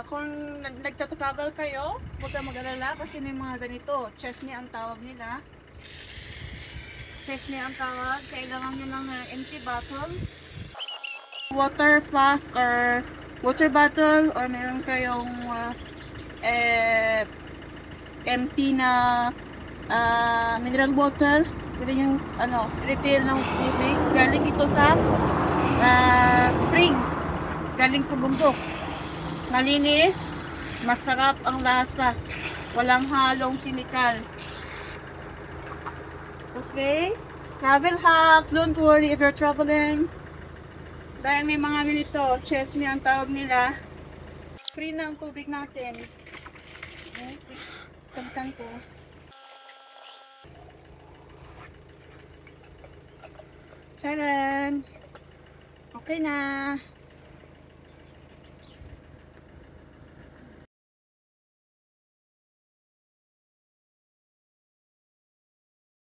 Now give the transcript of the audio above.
kung nagta-travel kayo, huwag kang mag-alala kasi may mga ganito. Chesney ang tawag nila. Chesney ang tawag. Kailangan nyo ng empty bottle. Water flask or water bottle or meron kayong empty na mineral water. Pwede yung refill ng tubig. Galing ito sa spring. Galing sa bundok. Malinis, masarap ang lasa. Walang halong kimikal. Okay? Travel hacks. Don't worry if you're traveling. Dahil may mga ganito, chesney ang tawag nila. Free na ang tubig natin. Okay? Kankan ko. Charan! Okay na.